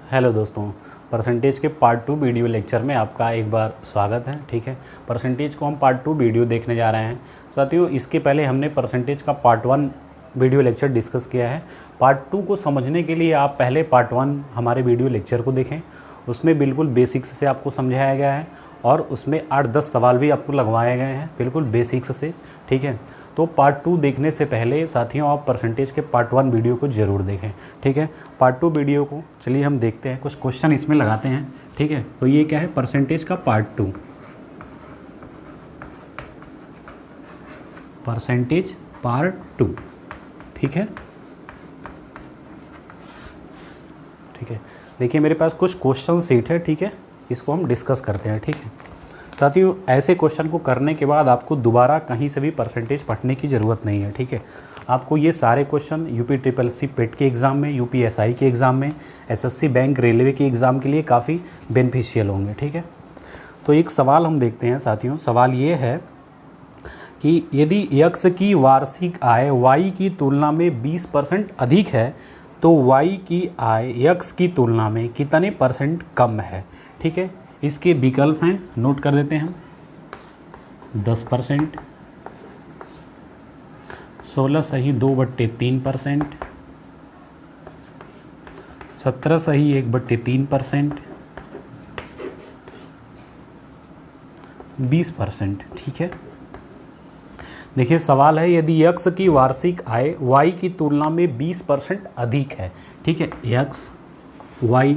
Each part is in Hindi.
हेलो दोस्तों, परसेंटेज के पार्ट 2 वीडियो लेक्चर में आपका एक बार स्वागत है। ठीक है, परसेंटेज को हम पार्ट 2 वीडियो देखने जा रहे हैं। साथियों, इसके पहले हमने परसेंटेज का पार्ट 1 वीडियो लेक्चर डिस्कस किया है। पार्ट 2 को समझने के लिए आप पहले पार्ट 1 हमारे वीडियो लेक्चर को देखें। उसमें बिल्कुल बेसिक्स से आपको समझाया गया है और उसमें 8-10 सवाल भी आपको लगवाए गए हैं बिल्कुल बेसिक्स से। ठीक है, तो पार्ट 2 देखने से पहले साथियों आप परसेंटेज के पार्ट 1 वीडियो को ज़रूर देखें। ठीक है, पार्ट 2 वीडियो को चलिए हम देखते हैं, कुछ क्वेश्चन इसमें लगाते हैं। ठीक है, तो ये क्या है, परसेंटेज का पार्ट 2, परसेंटेज पार्ट 2। ठीक है, ठीक है, देखिए मेरे पास कुछ क्वेश्चन सीट है। ठीक है, इसको हम डिस्कस करते हैं। ठीक है साथियों, ऐसे क्वेश्चन को करने के बाद आपको दोबारा कहीं से भी परसेंटेज पढ़ने की ज़रूरत नहीं है। ठीक है, आपको ये सारे क्वेश्चन यूपी ट्रिपल सी पेट के एग्ज़ाम में, यूपी एसआई के एग्ज़ाम में, एसएससी बैंक रेलवे के एग्ज़ाम के लिए काफ़ी बेनिफिशियल होंगे। ठीक है, तो एक सवाल हम देखते हैं साथियों। सवाल ये है कि यदि यक्स की वार्षिक आय वाई की तुलना में 20% अधिक है तो वाई की आय यक्स की तुलना में कितने परसेंट कम है। ठीक है, इसके विकल्प हैं, नोट कर देते हैं। 10%, 16 सही 2/3%, 17 सही 1/3%, 20%। ठीक है, देखिए सवाल है यदि यक्स की वार्षिक आय वाई की तुलना में 20% अधिक है। ठीक है, यक्स वाई,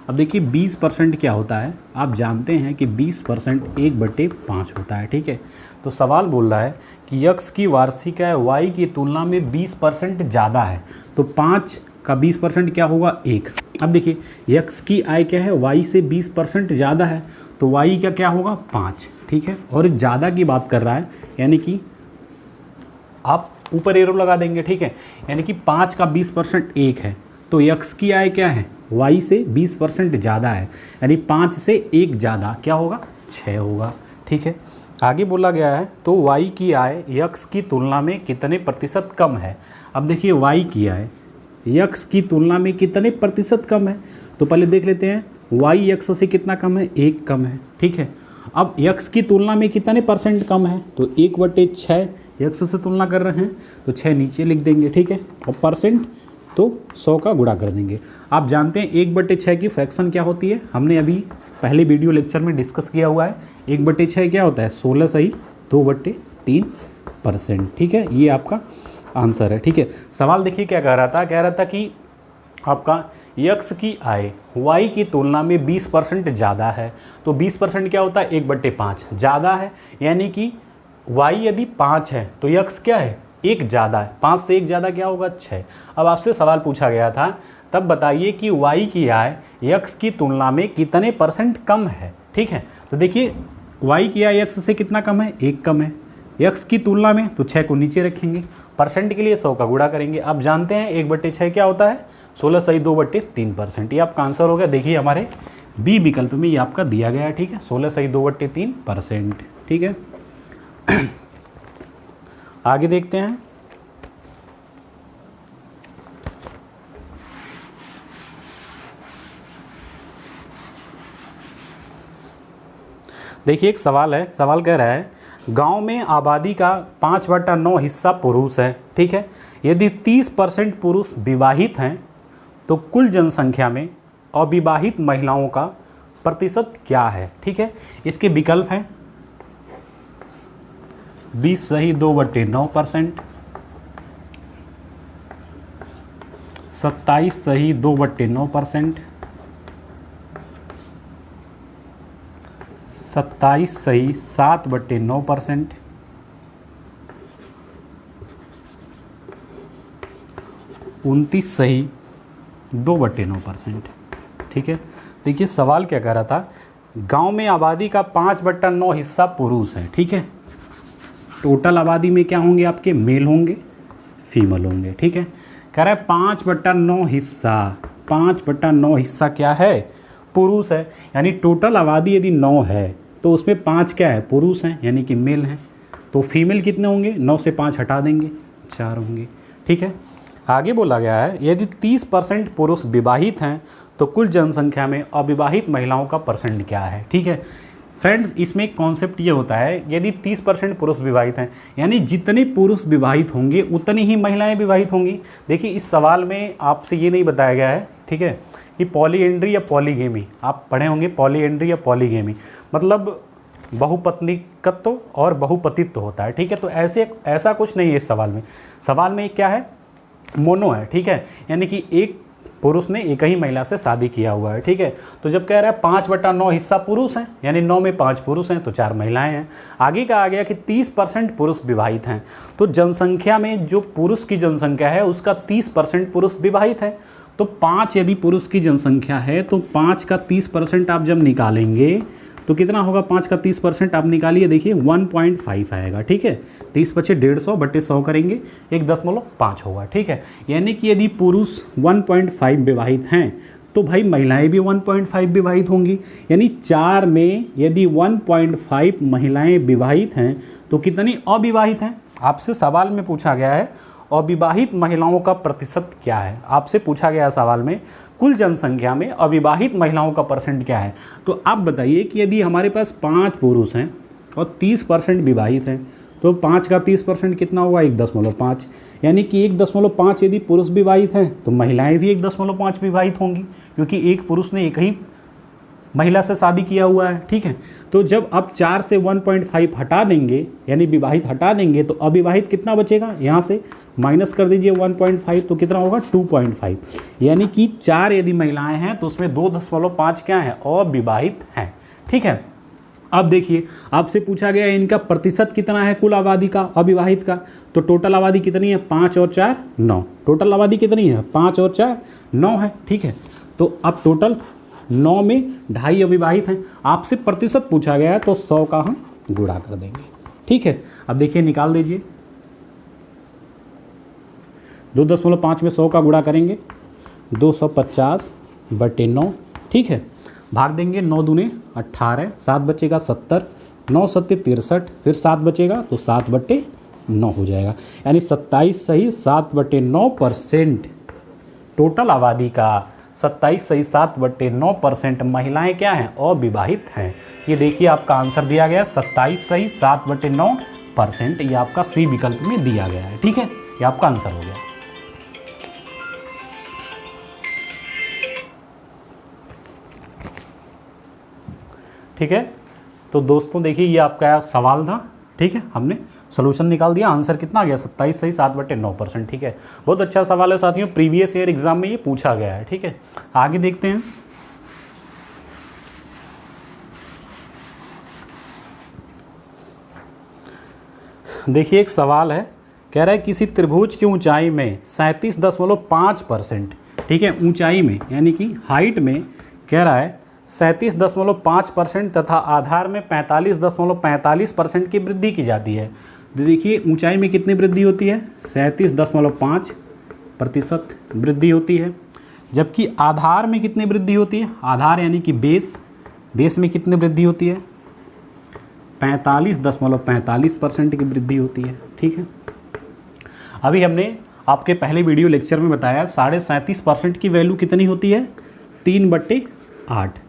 अब देखिए 20% क्या होता है, आप जानते हैं कि 20% 1/5 होता है। ठीक है, तो सवाल बोल रहा है कि यक्स की वार्षिक आय वाई की तुलना में 20% ज़्यादा है, तो 5 का 20% क्या होगा, 1। अब देखिए यक्स की आय क्या है, वाई से 20% ज़्यादा है, तो वाई का क्या होगा, 5। ठीक है, और ज़्यादा की बात कर रहा है, यानी कि आप ऊपर एरो लगा देंगे। ठीक है, यानी कि 5 का 20% 1 है, तो यक्स की आय क्या है, वाई से 20% ज़्यादा है, यानी 5 से 1 ज़्यादा क्या होगा, 6 होगा। ठीक है, आगे बोला गया है तो वाई की आय यक्स की तुलना में कितने प्रतिशत कम है। अब देखिए वाई की आय यक्स की तुलना में कितने प्रतिशत कम है, तो पहले देख लेते हैं वाई यक्स से कितना कम है, 1 कम है। ठीक है, अब यक्स की तुलना में कितने परसेंट कम है, तो 1/6 यक्स से तुलना कर रहे हैं, तो 6 नीचे लिख देंगे। ठीक है, और परसेंट तो 100 का गुणा कर देंगे। आप जानते हैं 1/6 की फ्रैक्शन क्या होती है, हमने अभी पहले वीडियो लेक्चर में डिस्कस किया हुआ है। 1/6 क्या होता है, 16 सही 2/3%। ठीक है, ये आपका आंसर है। ठीक है, सवाल देखिए क्या कह रहा था कि आपका यक्स की आय वाई की तुलना में 20% ज़्यादा है, तो 20% क्या होता है, 1/5 ज़्यादा है, यानी कि वाई यदि 5 है तो यक्स क्या है, 1 ज़्यादा है। 5 से 1 ज़्यादा क्या होगा, 6। अब आपसे सवाल पूछा गया था, तब बताइए कि वाई की आय यक्स की तुलना में कितने परसेंट कम है। ठीक है, तो देखिए वाई की आय यक्स से कितना कम है, 1 कम है यक्स की तुलना में, तो 6 को नीचे रखेंगे, परसेंट के लिए 100 का गुणा करेंगे। आप जानते हैं 1/6 क्या होता है, 16 सही 2/3%। ये आपका आंसर हो गया। देखिए हमारे बी विकल्प में ये आपका दिया गया है। ठीक है, 16 सही 2/3%। ठीक है, आगे देखते हैं। देखिए एक सवाल है, सवाल कह रहा है गांव में आबादी का 5/9 हिस्सा पुरुष है। ठीक है, यदि 30% पुरुष विवाहित हैं तो कुल जनसंख्या में अविवाहित महिलाओं का प्रतिशत क्या है। ठीक है, इसके विकल्प हैं 20 सही 2/9%, 27 सही 2/9%, 27 सही 7/9%, 29 सही 2/9%। ठीक है, देखिए सवाल क्या कह रहा था, गांव में आबादी का 5/9 हिस्सा पुरुष है। ठीक है, टोटल आबादी में क्या होंगे, आपके मेल होंगे, फीमेल होंगे। ठीक है, कह रहा है 5/9 हिस्सा, 5/9 हिस्सा क्या है, पुरुष है। यानी टोटल आबादी यदि 9 है तो उसमें 5 क्या है, पुरुष हैं, यानी कि मेल हैं। तो फीमेल कितने होंगे, 9 से 5 हटा देंगे, 4 होंगे। ठीक है, आगे बोला गया है यदि 30% पुरुष विवाहित हैं तो कुल जनसंख्या में अविवाहित महिलाओं का परसेंट क्या है। ठीक है फ्रेंड्स, इसमें एक कॉन्सेप्ट ये होता है यदि 30% पुरुष विवाहित हैं यानी जितने पुरुष विवाहित होंगे उतनी ही महिलाएं विवाहित होंगी। देखिए इस सवाल में आपसे ये नहीं बताया गया है, ठीक है, कि पॉलीएंड्री या पॉलीगेमी, आप पढ़े होंगे पॉलीएंड्री या पॉलीगेमी मतलब बहुपत्निकत्व और बहुपतित्व होता है। ठीक है, तो ऐसा कुछ नहीं है इस सवाल में। सवाल में क्या है, मोनो है। ठीक है, यानी कि एक पुरुष ने एक ही महिला से शादी किया हुआ है। ठीक है, तो जब कह रहा है 5/9 हिस्सा पुरुष हैं यानी 9 में 5 पुरुष हैं तो 4 महिलाएं हैं। आगे कहा गया कि 30% पुरुष विवाहित हैं, तो जनसंख्या में जो पुरुष की जनसंख्या है उसका 30% पुरुष विवाहित है। तो 5 यदि पुरुष की जनसंख्या है तो 5 का 30% आप जब निकालेंगे तो कितना होगा, 5 का 30% आप निकालिए, देखिए 1.5 आएगा। ठीक है, 30 बचे 150 बटे 100 करेंगे 1.5 होगा। ठीक है, यानी कि यदि पुरुष 1.5 विवाहित हैं तो भाई महिलाएं भी 1.5 विवाहित होंगी, यानी 4 में यदि 1.5 महिलाएं विवाहित हैं तो कितनी अविवाहित हैं। आपसे सवाल में पूछा गया है अविवाहित महिलाओं का प्रतिशत क्या है, आपसे पूछा गया सवाल में कुल जनसंख्या में अविवाहित महिलाओं का परसेंट क्या है। तो आप बताइए कि यदि हमारे पास 5 पुरुष हैं और 30% विवाहित हैं तो 5 का 30% कितना हुआ, 1.5, यानी कि 1.5 यदि पुरुष विवाहित हैं तो महिलाएं भी 1.5 विवाहित होंगी, क्योंकि एक पुरुष ने एक ही महिला से शादी किया हुआ है। ठीक है, तो जब आप 4 से 1.5 हटा देंगे यानी विवाहित हटा देंगे तो अविवाहित कितना बचेगा, यहाँ से माइनस कर दीजिए 1.5 तो कितना होगा 2.5, यानी कि 4 यदि महिलाएं हैं तो उसमें 2.5 क्या है, अविवाहित हैं। ठीक है, अब देखिए आपसे पूछा गया है इनका प्रतिशत कितना है कुल आबादी का अविवाहित का, तो टोटल आबादी कितनी है, 5 और 4 9, टोटल आबादी कितनी है, 5 और 4 9 है। ठीक है, तो अब टोटल 9 में 2.5 अविवाहित हैं। आपसे प्रतिशत पूछा गया है तो 100 का हम गुणा कर देंगे। ठीक है, अब देखिए निकाल दीजिए, 2.5 में 100 का गुणा करेंगे 250 बटे 9। ठीक है, भाग देंगे 9 दूने 18, 7 बचेगा 70, 9 सत्ते 63, फिर 7 बचेगा तो 7 बटे 9 हो जाएगा, यानी 27 सही 7/9% टोटल आबादी का 27 सही 7/9% महिलाएं क्या हैं, अविवाहित हैं। ये देखिए आपका आंसर दिया गया 27 सही 7/9%, ये आपका सी विकल्प में दिया गया है। ठीक है, ये आपका आंसर हो गया। ठीक है, तो दोस्तों देखिए ये आपका सवाल था। ठीक है, हमने सोल्यूशन निकाल दिया, आंसर कितना आ गया 27 सही 7/9%। ठीक है, बहुत अच्छा सवाल है साथियों, प्रीवियस ईयर एग्जाम में ये पूछा गया है। ठीक है, आगे देखते हैं। देखिए एक सवाल है, कह रहा है किसी त्रिभुज की ऊंचाई में 37.5%, ठीक है, ऊंचाई में यानी कि हाइट में कह रहा है 37.5% तथा आधार में 45.45% की वृद्धि की जाती है। देखिए ऊंचाई में कितनी वृद्धि होती है, 37.5% वृद्धि होती है, जबकि आधार में कितनी वृद्धि होती है, आधार यानी कि बेस में कितनी वृद्धि होती है, 45.45% की वृद्धि होती है। ठीक है, अभी हमने आपके पहले वीडियो लेक्चर में बताया 37.5% की वैल्यू कितनी होती है, 3/8।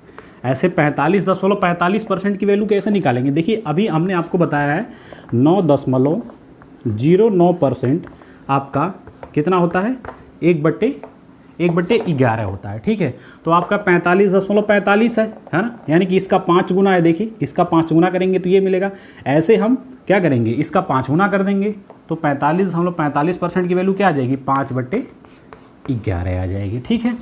ऐसे 45.45% की वैल्यू कैसे निकालेंगे, देखिए अभी हमने आपको बताया है 9.09% आपका कितना होता है, 1/11 होता है। ठीक है, तो आपका 45.45 है ना, यानी कि इसका 5 गुना है। देखिए इसका 5 गुना करेंगे तो ये मिलेगा, ऐसे हम क्या करेंगे, इसका 5 गुना कर देंगे तो 45% की वैल्यू क्या आ जाएगी, 5/11 आ जाएगी। ठीक है,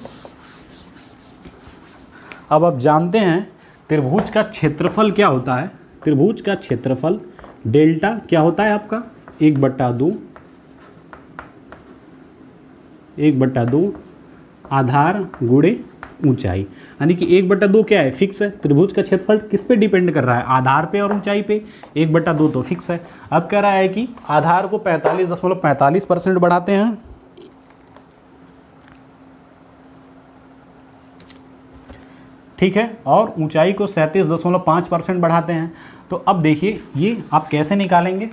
अब आप जानते हैं त्रिभुज का क्षेत्रफल क्या होता है। त्रिभुज का क्षेत्रफल डेल्टा क्या होता है आपका, 1/2 आधार गुणे ऊंचाई, यानी कि 1/2 क्या है, फिक्स है। त्रिभुज का क्षेत्रफल किस पे डिपेंड कर रहा है, आधार पे और ऊंचाई पे, 1/2 तो फिक्स है। अब कह रहा है कि आधार को 45.45% बढ़ाते हैं, ठीक है, और ऊंचाई को 37.5% बढ़ाते हैं। तो अब देखिए ये आप कैसे निकालेंगे,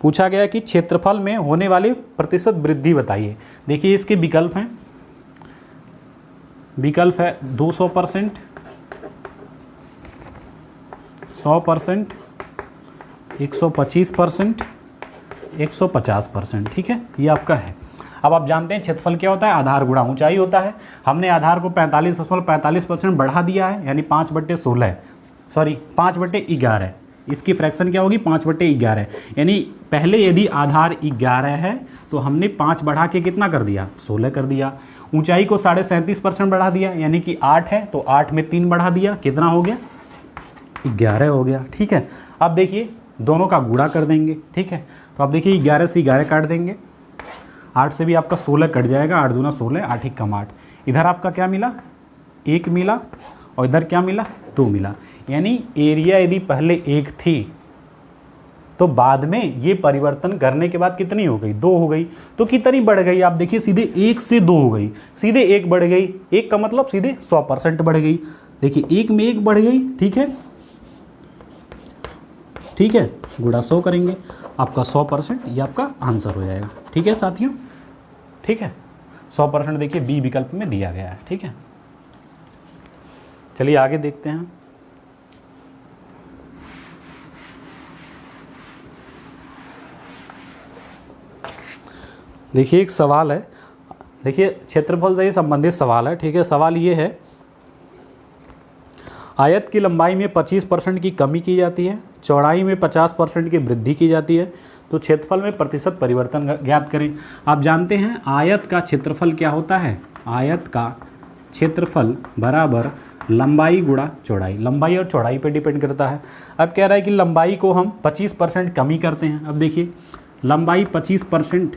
पूछा गया कि क्षेत्रफल में होने वाली प्रतिशत वृद्धि बताइए। देखिए इसके विकल्प हैं, विकल्प है 200%, 100%, 125%, 150%, ठीक है, ये आपका है। अब आप जानते हैं क्षेत्रफल क्या होता है, आधार गुणा ऊंचाई होता है। हमने आधार को 45.45% बढ़ा दिया है, यानी 5/16, सॉरी 5/11। इसकी फ्रैक्शन क्या होगी, 5/11, यानी पहले यदि आधार 11 है तो हमने 5 बढ़ा के कितना कर दिया, 16 कर दिया। ऊंचाई को 37.5% बढ़ा दिया, यानी कि 8 है तो 8 में 3 बढ़ा दिया, कितना हो गया, 11 हो गया, ठीक है। अब देखिए दोनों का गुणा कर देंगे, ठीक है। तो आप देखिए 11 से 11 काट देंगे, 8 से भी आपका 16 कट जाएगा, 8 दूना 16, 8 एक कम 8। इधर आपका क्या मिला, 1 मिला, और इधर क्या मिला, 2 मिला। यानी एरिया यदि पहले 1 थी तो बाद में ये परिवर्तन करने के बाद कितनी हो गई, 2 हो गई। तो कितनी बढ़ गई, आप देखिए सीधे 1 से 2 हो गई, सीधे 1 बढ़ गई। 1 का मतलब सीधे 100% बढ़ गई। देखिए 1 में 1 बढ़ गई, ठीक है, ठीक है, गुणा 100 करेंगे, आपका 100%, ये आपका आंसर हो जाएगा, ठीक है साथियों, ठीक है। 100% देखिए बी विकल्प में दिया गया है, ठीक है। चलिए आगे देखते हैं। देखिए एक सवाल है, देखिए क्षेत्रफल से ही संबंधित सवाल है, ठीक है। सवाल ये है, आयत की लंबाई में 25% की कमी की जाती है, चौड़ाई में 50% की वृद्धि की जाती है, तो क्षेत्रफल में प्रतिशत परिवर्तन ज्ञात करें। आप जानते हैं आयत का क्षेत्रफल क्या होता है, आयत का क्षेत्रफल बराबर लंबाई गुणा चौड़ाई, लंबाई और चौड़ाई पे डिपेंड करता है। अब कह रहा है कि लंबाई को हम 25% कमी करते हैं। अब देखिए लंबाई 25%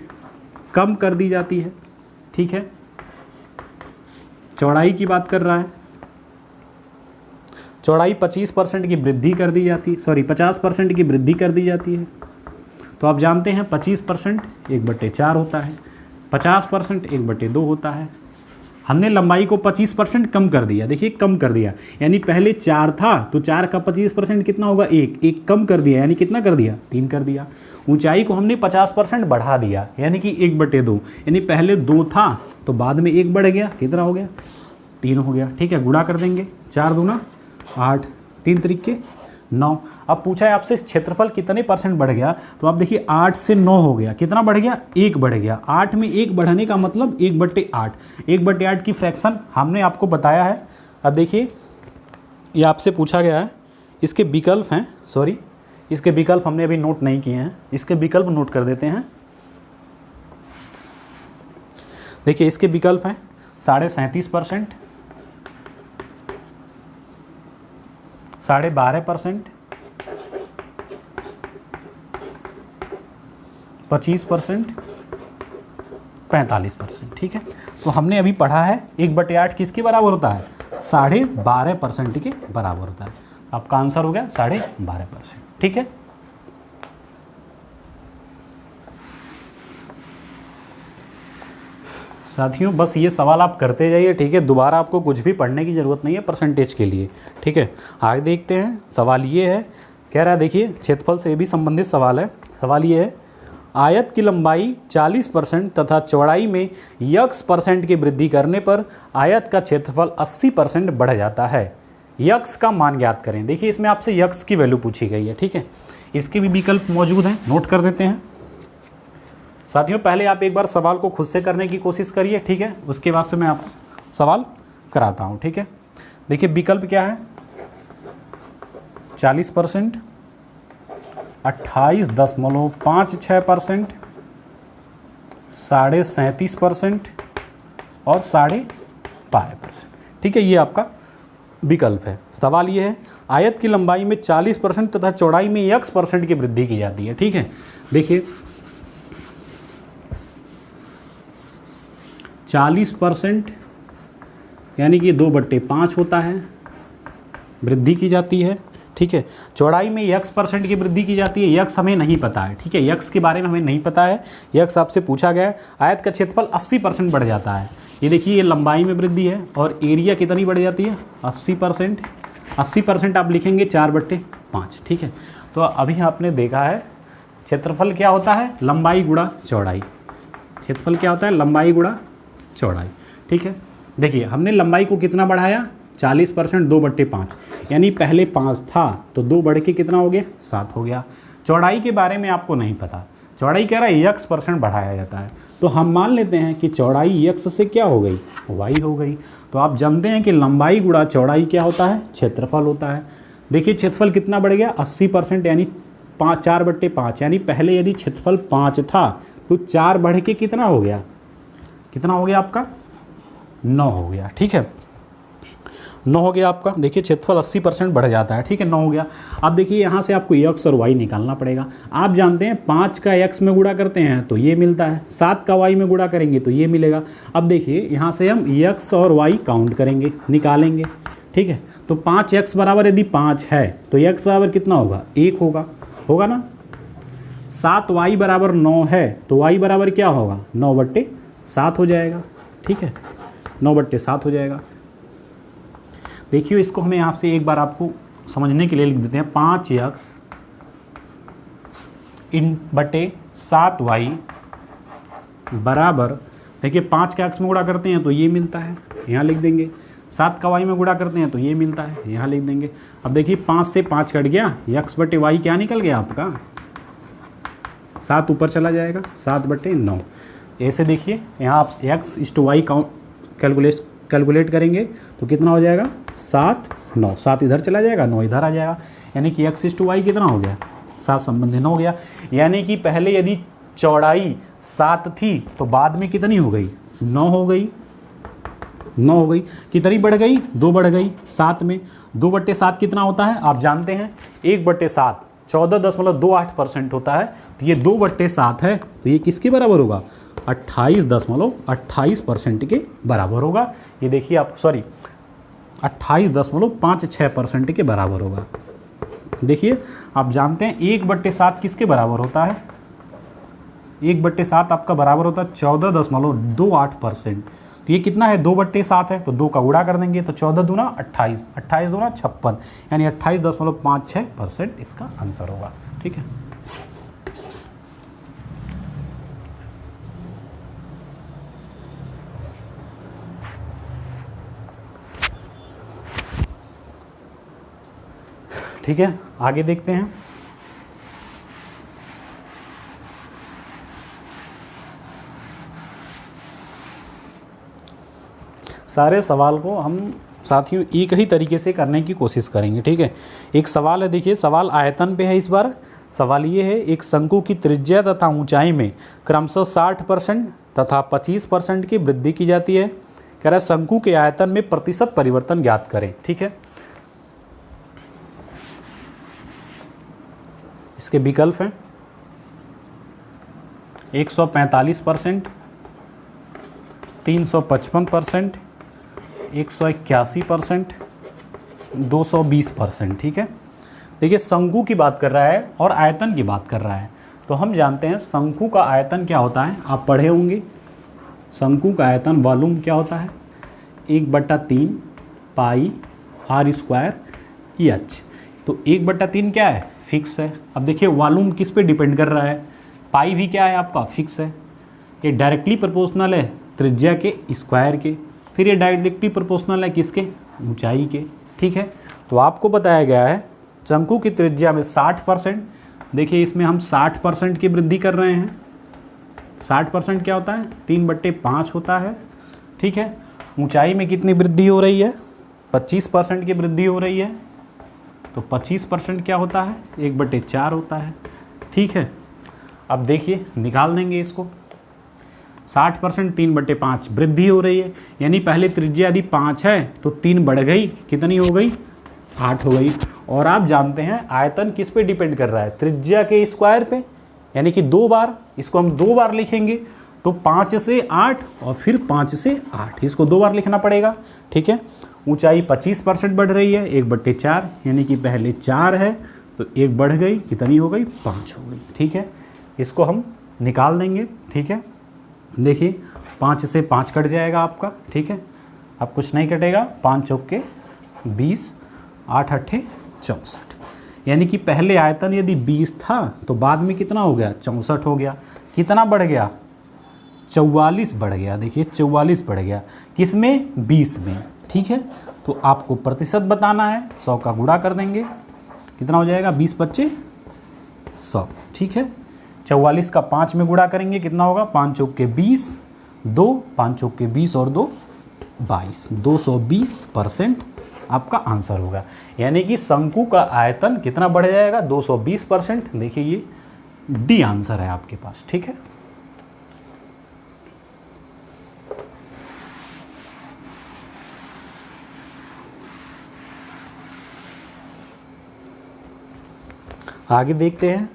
कम कर दी जाती है, ठीक है। चौड़ाई की बात कर रहा है, चौड़ाई 25% की वृद्धि कर दी जाती है, सॉरी 50% की वृद्धि कर दी जाती है। तो आप जानते हैं 25% 1/4 होता है, 50% 1/2 होता है। हमने लंबाई को 25% कम कर दिया, देखिए कम कर दिया, यानी पहले 4 था तो 4 का 25% कितना होगा, 1 कम कर दिया, यानी कितना कर दिया, 3 कर दिया। ऊंचाई को हमने 50% बढ़ा दिया, यानी कि 1/2, यानी पहले 2 था तो बाद में 1 बढ़ गया, कितना हो गया, 3 हो गया, ठीक है। गुणा कर देंगे, 4 दूना 8, 3 त्रिके 9। अब पूछा है आपसे क्षेत्रफल कितने % बढ़ गया, तो आप देखिए 8 से 9 हो गया, कितना बढ़ गया, 1 बढ़ गया। 8 में 1 बढ़ने का मतलब 1/8, 1/8 की फ्रैक्शन हमने आपको बताया है। अब देखिए ये आपसे पूछा गया है, इसके विकल्प हैं, सॉरी इसके विकल्प हमने अभी नोट नहीं किए हैं, इसके विकल्प नोट कर देते हैं। देखिए इसके विकल्प हैं 37.5%, 12.5%, 25%, 45%, ठीक है। तो हमने अभी पढ़ा है 1/8 किसके बराबर होता है, 12.5% के बराबर होता है। आपका आंसर हो गया 12.5%, ठीक है। साथियों बस ये सवाल आप करते जाइए, ठीक है। दोबारा आपको कुछ भी पढ़ने की ज़रूरत नहीं है परसेंटेज के लिए, ठीक है। आगे देखते हैं। सवाल ये है, कह रहा है देखिए क्षेत्रफल से भी संबंधित सवाल है। सवाल ये है, आयत की लंबाई 40% तथा चौड़ाई में x% की वृद्धि करने पर आयत का क्षेत्रफल 80% बढ़ जाता है। यक्स का मान ज्ञात करें। देखिए इसमें आपसे यक्स की वैल्यू पूछी गई है, ठीक है। इसके भी विकल्प मौजूद हैं, नोट कर देते हैं। साथियों पहले आप एक बार सवाल को खुद से करने की कोशिश करिए, ठीक है, उसके बाद से मैं आपको सवाल कराता हूँ, ठीक है। देखिए विकल्प क्या है, 40%, 28.56%, 37.5% और 12.5%, ठीक है। ये आपका विकल्प है। सवाल ये है, आयत की लंबाई में 40% तथा चौड़ाई में x% की वृद्धि की जाती है, ठीक है। देखिए 40% यानी कि 2/5 होता है, वृद्धि की जाती है, ठीक है। चौड़ाई में x% की वृद्धि की जाती है, x हमें नहीं पता है, ठीक है, x के बारे में हमें नहीं पता है, x आपसे पूछा गया है। आयत का क्षेत्रफल 80% बढ़ जाता है। ये देखिए ये लंबाई में वृद्धि है और एरिया कितनी बढ़ जाती है, 80%। 80% आप लिखेंगे 4/5, ठीक है। तो अभी आपने देखा है क्षेत्रफल क्या होता है, लंबाई गुणा चौड़ाई। क्षेत्रफल क्या होता है, लंबाई गुणा चौड़ाई। ठीक है, देखिए हमने लंबाई को कितना बढ़ाया, 40%, 2/5, यानी पहले 5 था तो 2 बढ़ के कितना हो गया, 7 हो गया। चौड़ाई के बारे में आपको नहीं पता, चौड़ाई कह रहा है x% बढ़ाया जाता है, तो हम मान लेते हैं कि चौड़ाई x से क्या हो गई, y हो गई। तो आप जानते हैं कि लंबाई गुणा चौड़ाई क्या होता है, क्षेत्रफल होता है। देखिए क्षेत्रफल कितना बढ़ गया, 80%, यानी 4/5, यानी पहले यदि क्षेत्रफल 5 था तो 4 बढ़ के कितना हो गया, कितना हो गया आपका, 9 हो गया। ठीक है, 9 हो गया आपका। देखिए क्षेत्रफल 80% बढ़ जाता है। ठीक है, 9 हो गया। अब देखिए यहाँ से आपको x और y निकालना पड़ेगा। आप जानते हैं 5 का x में गुणा करते हैं तो ये मिलता है, 7 का y में गुणा करेंगे तो ये मिलेगा। अब देखिए यहाँ से हम x और y काउंट करेंगे, निकालेंगे। ठीक है, तो 5x बराबर यदि 5 है तो x बराबर कितना होगा, 1 होगा, होगा ना। 7y बराबर 9 है तो y बराबर क्या होगा, 9/7 हो जाएगा। ठीक है, 9/7 हो जाएगा। देखिए इसको हमें यहाँ से एक बार आपको समझने के लिए लिख देते हैं, 5x / 7y बराबर, देखिए 5 का x में गुणा करते हैं तो ये मिलता है, यहाँ लिख देंगे। 7 का y में गुणा करते हैं तो ये मिलता है, यहाँ लिख देंगे। अब देखिए 5 से 5 कट गया, x/y क्या निकल गया आपका, 7 ऊपर चला जाएगा, 7/9। ऐसे देखिए यहाँ आप x/y कैलकुलेट करेंगे तो कितना हो जाएगा, 7, 9, 7 इधर चला जाएगा, 9 इधर आ जाएगा, यानी कि x/y कितना हो गया, 7 संबंधी 9 हो गया। यानी कि पहले यदि चौड़ाई 7 थी तो बाद में कितनी हो गई, 9 हो गई, 9 हो गई। कितनी बढ़ गई, 2 बढ़ गई। 7 में 2/7 कितना होता है, आप जानते हैं 1/7 14.28% होता है, तो ये 2/7 है, तो ये किसके बराबर होगा, 28.28% के बराबर होगा। ये देखिए आप, सॉरी 28.56% के बराबर होगा। देखिए आप जानते हैं 1/7 किसके बराबर होता है, 1/7 आपका बराबर होता है 14.28%। तो ये कितना है, 2/7 है, तो 2 का गुणा कर देंगे तो 14 दूना 28, 28 दूना 56, यानी 28.56% इसका आंसर होगा। ठीक है, ठीक है, आगे देखते हैं। सारे सवाल को हम साथियों एक ही तरीके से करने की कोशिश करेंगे। ठीक है, एक सवाल है, देखिए सवाल आयतन पे है इस बार। सवाल ये है, एक शंकु की त्रिज्या तथा ऊंचाई में क्रमशः 60% तथा 25% की वृद्धि की जाती है। कह रहा है शंकु के आयतन में प्रतिशत परिवर्तन ज्ञात करें। ठीक है, इसके विकल्प हैं 145%, 355%, 181%, 220%। ठीक है, देखिए शंकु की बात कर रहा है और आयतन की बात कर रहा है, तो हम जानते हैं शंकु का आयतन क्या होता है, आप पढ़े होंगे। शंकु का आयतन वॉल्यूम क्या होता है, 1/3 पाई r² h। तो 1/3 क्या है, फिक्स है। अब देखिए वॉल्यूम किस पे डिपेंड कर रहा है, पाई भी क्या है आपका, फिक्स है। ये डायरेक्टली प्रोपोर्शनल है त्रिज्या के स्क्वायर के, फिर ये डायरेक्टली प्रोपोर्शनल है किसके, ऊंचाई के। ठीक है, तो आपको बताया गया है शंकु की त्रिज्या में 60%, देखिए इसमें हम 60% की वृद्धि कर रहे हैं। 60% क्या होता है, 3/5 होता है। ठीक है, ऊंचाई में कितनी वृद्धि हो रही है, 25% की वृद्धि हो रही है, तो 25% क्या होता है, 1/4 होता है। ठीक है, अब देखिए निकाल देंगे इसको। 60% 3/5 वृद्धि हो रही है, यानी पहले त्रिज्या यदि 5 है तो 3 बढ़ गई, कितनी हो गई, 8 हो गई। और आप जानते हैं आयतन किस पे डिपेंड कर रहा है, त्रिज्या के स्क्वायर पे, यानी कि 2 बार, इसको हम 2 बार लिखेंगे तो 5 से 8 और फिर 5 से 8, इसको 2 बार लिखना पड़ेगा। ठीक है, ऊंचाई 25% बढ़ रही है, 1/4, यानी कि पहले 4 है तो 1 बढ़ गई, कितनी हो गई, 5 हो गई। ठीक है, इसको हम निकाल देंगे। ठीक है, देखिए 5 से 5 कट जाएगा आपका। ठीक है, अब कुछ नहीं कटेगा, 5 चौके 20, 8 अट्ठे 64, यानी कि पहले आयतन यदि 20 था तो बाद में कितना हो गया, 64 हो गया। कितना बढ़ गया, 44 बढ़ गया। देखिए 44 बढ़ गया, किसमें, 20 में। ठीक है, तो आपको प्रतिशत बताना है, 100 का गुणा कर देंगे, कितना हो जाएगा, 20 25 100। ठीक है, 44 का 5 में गुणा करेंगे, कितना होगा, 5 चौक के 20, 2 5 चौक के 20 और 2 22, 220% आपका आंसर होगा। यानी कि शंकु का आयतन कितना बढ़ जाएगा, 220%। देखिए ये डी आंसर है आपके पास। ठीक है, आगे देखते हैं।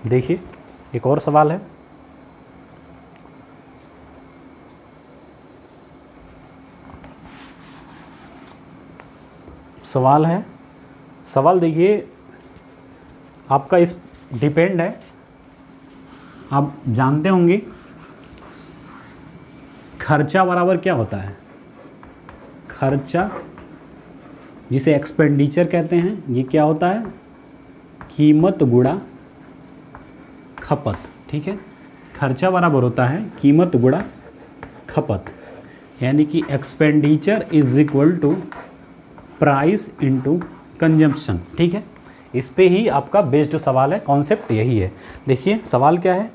देखिए एक और सवाल है। सवाल देखिए आपका इस डिपेंड है, आप जानते होंगे खर्चा बराबर क्या होता है, खर्चा जिसे एक्सपेंडिचर कहते हैं, ये क्या होता है, कीमत गुणा खपत। ठीक है, खर्चा बराबर होता है कीमत गुणा खपत, यानी कि expenditure is equal to price into consumption. ठीक है, इस पे ही आपका बेस्ड सवाल है, कॉन्सेप्ट यही है। देखिए सवाल क्या है,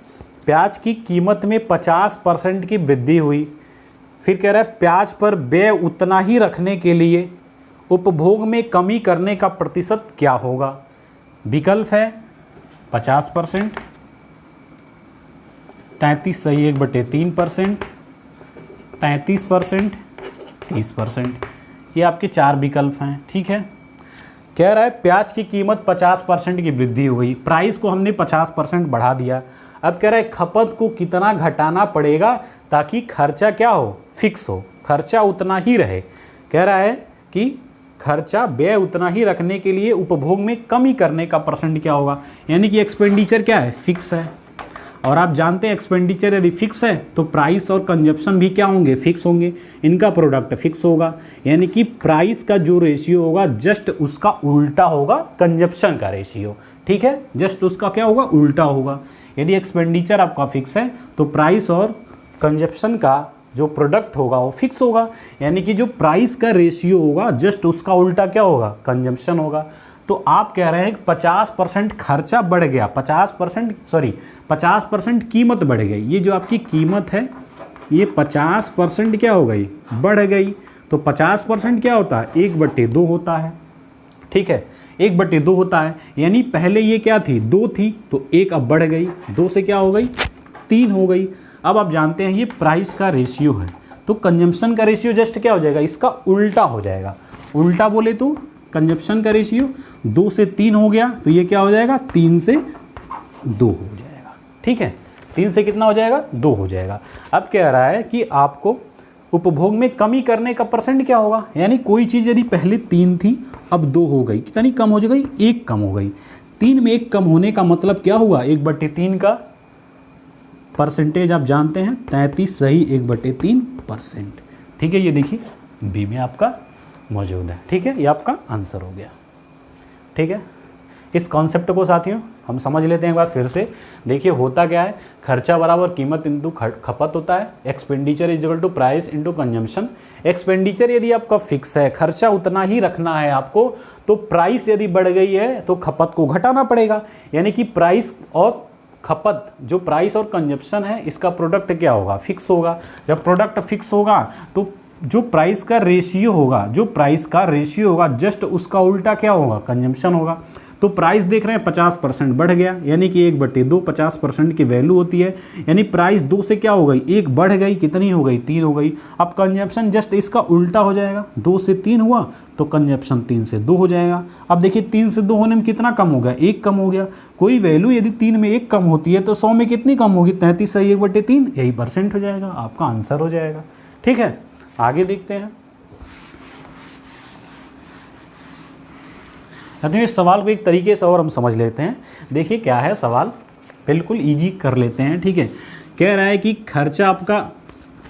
प्याज की कीमत में 50% की वृद्धि हुई, फिर कह रहा है प्याज पर व्यय उतना ही रखने के लिए उपभोग में कमी करने का प्रतिशत क्या होगा। विकल्प है 50%, 33 सही 1/3%, 33%, 30%। ये आपके 4 विकल्प हैं। ठीक है, कह रहा है प्याज की कीमत 50% की वृद्धि हो गई, प्राइस को हमने 50% बढ़ा दिया। अब कह रहा है खपत को कितना घटाना पड़ेगा ताकि खर्चा क्या हो, फिक्स हो, खर्चा उतना ही रहे। कह रहा है कि खर्चा व्यय उतना ही रखने के लिए उपभोग में कमी करने का परसेंट क्या होगा, यानी कि एक्सपेंडिचर क्या है, फिक्स है। और आप जानते हैं एक्सपेंडिचर यदि फिक्स है तो प्राइस और कंजप्शन भी क्या होंगे, फिक्स होंगे, इनका प्रोडक्ट फिक्स होगा। यानी कि प्राइस का जो रेशियो होगा जस्ट उसका उल्टा होगा कंजप्शन का रेशियो। ठीक है, जस्ट उसका क्या होगा, उल्टा होगा। यदि एक्सपेंडिचर आपका फिक्स है तो प्राइस और कंजप्शन का जो प्रोडक्ट होगा वो फिक्स होगा, यानी कि जो प्राइस का रेशियो होगा जस्ट उसका उल्टा क्या होगा, कंजप्शन होगा। तो आप कह रहे हैं कि 50% खर्चा बढ़ गया, 50% कीमत बढ़ गई। ये जो आपकी कीमत है ये 50% क्या हो गई, बढ़ गई। तो 50% क्या होता है, 1/2 होता है। ठीक है, 1/2 होता है, यानी पहले ये क्या थी, 2 थी तो 1 अब बढ़ गई, 2 से क्या हो गई, 3 हो गई। अब आप जानते हैं ये प्राइस का रेशियो है, तो कंजम्पशन का रेशियो जस्ट क्या हो जाएगा, इसका उल्टा हो जाएगा। उल्टा बोले तो कंजप्शन का रेशियो 2 से 3 हो गया, तो ये क्या हो जाएगा, 3 से 2 हो जाएगा। ठीक है, 3 से कितना हो जाएगा, 2 हो जाएगा। अब कह रहा है कि आपको उपभोग में कमी करने का परसेंट क्या होगा, यानी कोई चीज़ यदि पहले 3 थी अब 2 हो गई, कितनी कम हो गई, 1 कम हो गई। 3 में 1 कम होने का मतलब क्या हुआ, 1/3 का परसेंटेज आप जानते हैं, 33 सही 1/3%। ठीक है, ये देखिए बी में आपका मौजूद है। ठीक है, ये आपका आंसर हो गया। ठीक है, इस कॉन्सेप्ट को साथियों हम समझ लेते हैं एक बार फिर से। देखिए होता क्या है, खर्चा बराबर कीमत इंटू खपत होता है, expenditure is equal to price into consumption. Expenditure यदि आपका फिक्स है, खर्चा उतना ही रखना है आपको, तो प्राइस यदि बढ़ गई है तो खपत को घटाना पड़ेगा। यानी कि प्राइस और खपत, जो प्राइस और कंजप्शन है इसका प्रोडक्ट क्या होगा, फिक्स होगा। जब प्रोडक्ट फिक्स होगा तो जो प्राइस का रेशियो होगा जस्ट उसका उल्टा क्या होगा, कंजम्पशन होगा। तो प्राइस देख रहे हैं 50% बढ़ गया, यानी कि 1/2 50% की वैल्यू होती है, यानी प्राइस 2 से क्या हो गई, 1 बढ़ गई, कितनी हो गई, 3 हो गई। अब कंजप्शन जस्ट इसका उल्टा हो जाएगा, 2 से 3 हुआ तो कंजप्शन 3 से 2 हो जाएगा। अब देखिए 3 से 2 होने में कितना कम हो गया, 1 कम हो गया। कोई वैल्यू यदि 3 में 1 कम होती है तो 100 में कितनी कम होगी, 33 सही 1/3, यही परसेंट हो जाएगा, आपका आंसर हो जाएगा। ठीक है, आगे देखते हैं। इस सवाल को एक तरीके से और हम समझ लेते हैं। देखिए क्या है सवाल, बिल्कुल इजी कर लेते हैं। ठीक है, कह रहा है कि खर्चा आपका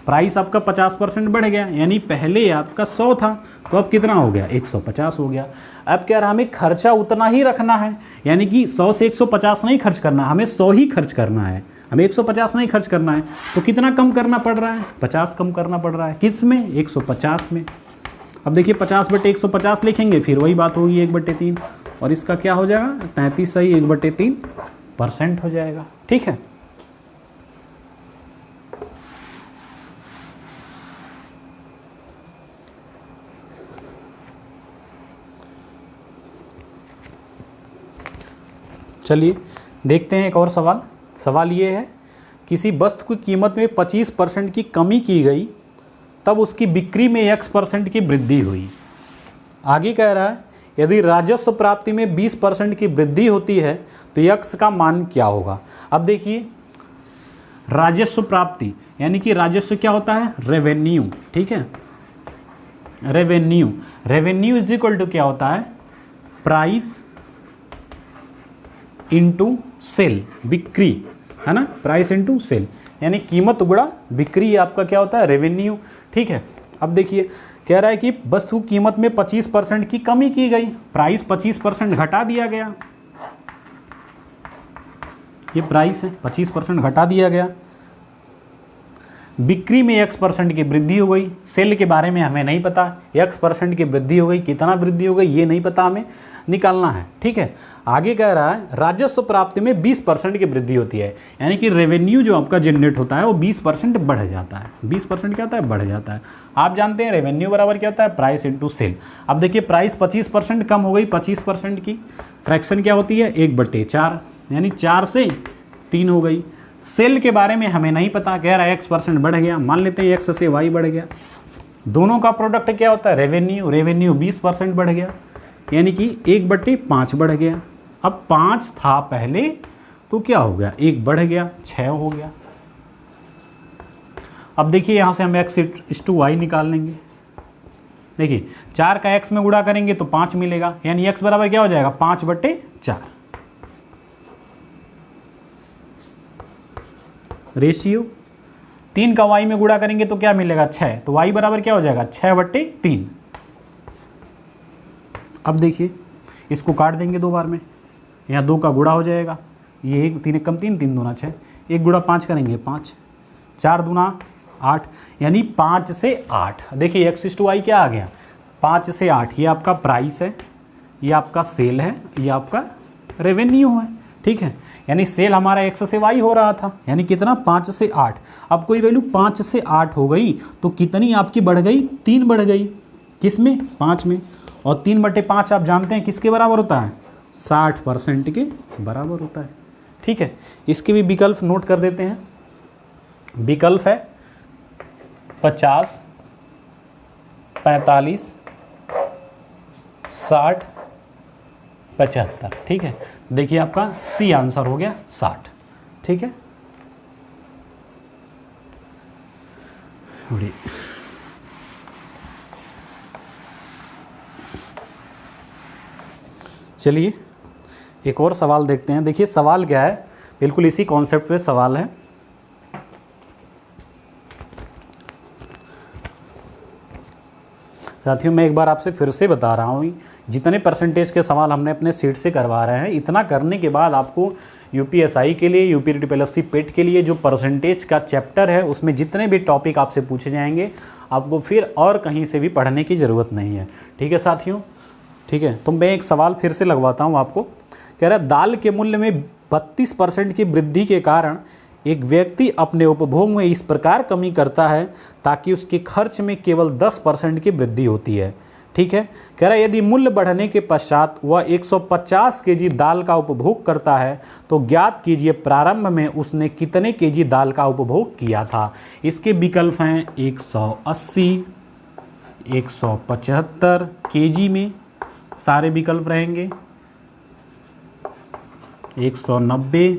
प्राइस आपका 50% बढ़ गया, यानी पहले आपका 100 था तो अब कितना हो गया, 150 हो गया। अब क्या रहा, हमें खर्चा उतना ही रखना है, यानी कि 100 से 150 नहीं खर्च करना, हमें 100 ही खर्च करना है, हमें 150 नहीं खर्च करना है। तो कितना कम करना पड़ रहा है, 50 कम करना पड़ रहा है। किस में, 150 में। अब देखिए 50/150 लिखेंगे, फिर वही बात होगी 1/3, और इसका क्या हो जाएगा, 33 सही 1/3% हो जाएगा। ठीक है, चलिए देखते हैं एक और सवाल। सवाल ये है, किसी वस्तु की कीमत में 25% की कमी की गई, तब उसकी बिक्री में X% की वृद्धि हुई। आगे कह रहा है, यदि राजस्व प्राप्ति में 20% की वृद्धि होती है तो X का मान क्या होगा। अब देखिए राजस्व प्राप्ति, यानी कि राजस्व क्या होता है, रेवेन्यू। ठीक है, रेवेन्यू इज इक्वल टू क्या होता है, प्राइस इंटू सेल, बिक्री, है ना, प्राइस इंटू सेल, यानी कीमत गुणा बिक्री, आपका क्या होता है, रेवेन्यू। ठीक है, अब देखिए कह रहा है कि वस्तु कीमत में 25% की कमी की गई, प्राइस 25% घटा दिया गया, ये प्राइस है 25% घटा दिया गया, बिक्री में X% की वृद्धि हो गई। सेल के बारे में हमें नहीं पता, X% की वृद्धि हो गई, कितना वृद्धि हो गई ये नहीं पता, हमें निकालना है। ठीक है, आगे कह रहा है राजस्व प्राप्ति में 20% की वृद्धि होती है, यानी कि रेवेन्यू जो आपका जनरेट होता है वो 20% बढ़ जाता है। 20% क्या होता है, बढ़ जाता है। आप जानते हैं रेवेन्यू बराबर क्या होता है, प्राइस इंटू सेल। अब देखिए प्राइस 25% कम हो गई, 25% की फ्रैक्शन क्या होती है, 1/4, यानी 4 से 3 हो गई। सेल के बारे में हमें नहीं पता, कह रहा है X% बढ़ गया, मान लेते हैं X से Y बढ़ गया। दोनों का प्रोडक्ट क्या होता है, रेवेन्यू 20% बढ़ गया, यानी कि 1/5 बढ़ गया। अब 5 था पहले तो क्या हो गया, 1 बढ़ गया, 6 हो गया। अब देखिए यहाँ से हम X/Y निकाल लेंगे। देखिए 4 का X में गुणा करेंगे तो 5 मिलेगा, यानी X बराबर क्या हो जाएगा, 5/4। रेशियो 3 का Y में गुणा करेंगे तो क्या मिलेगा, 6, तो Y बराबर क्या हो जाएगा, 6/3। अब देखिए इसको काट देंगे 2 बार में, यहाँ 2 का गुणा हो जाएगा, ये 3 कम 3, 3 दूना 6, 1 गुणा 5 करेंगे 5, 4 दूना 8, यानी 5 से 8। देखिए X/Y क्या आ गया, 5 से 8, ये आपका प्राइस है, ये आपका सेल है, ये आपका रेवेन्यू है। ठीक है, यानी सेल हमारा X से Y हो रहा था, यानी कितना, 5 से 8। अब कोई वैल्यू 5 से 8 हो गई तो कितनी आपकी बढ़ गई, 3 बढ़ गई। किस में, 5 में। और 3/5 आप जानते हैं किसके बराबर होता है, 60% के बराबर होता है। ठीक है, इसके भी विकल्प नोट कर देते हैं। विकल्प है 50, 45, 60, 75। ठीक है, देखिए आपका सी आंसर हो गया 60। ठीक है, चलिए एक और सवाल देखते हैं। देखिए सवाल क्या है, बिल्कुल इसी कॉन्सेप्ट पे सवाल है। साथियों मैं एक बार आपसे फिर से बता रहा हूँ, जितने परसेंटेज के सवाल हमने अपने सीट से करवा रहे हैं, इतना करने के बाद आपको यूपीएसआई के लिए, यूपीटीपीएससी पेट के लिए जो परसेंटेज का चैप्टर है उसमें जितने भी टॉपिक आपसे पूछे जाएंगे, आपको फिर और कहीं से भी पढ़ने की ज़रूरत नहीं है। ठीक है साथियों, ठीक है, तो मैं एक सवाल फिर से लगवाता हूँ आपको। कह रहा है दाल के मूल्य में 32% की वृद्धि के कारण एक व्यक्ति अपने उपभोग में इस प्रकार कमी करता है ताकि उसके खर्च में केवल 10% की वृद्धि होती है। ठीक है, कह रहा है यदि मूल्य बढ़ने के पश्चात वह 150 केजी दाल का उपभोग करता है तो ज्ञात कीजिए प्रारंभ में उसने कितने केजी दाल का उपभोग किया था। इसके विकल्प हैं 180, 175 केजी में सारे विकल्प रहेंगे, 190,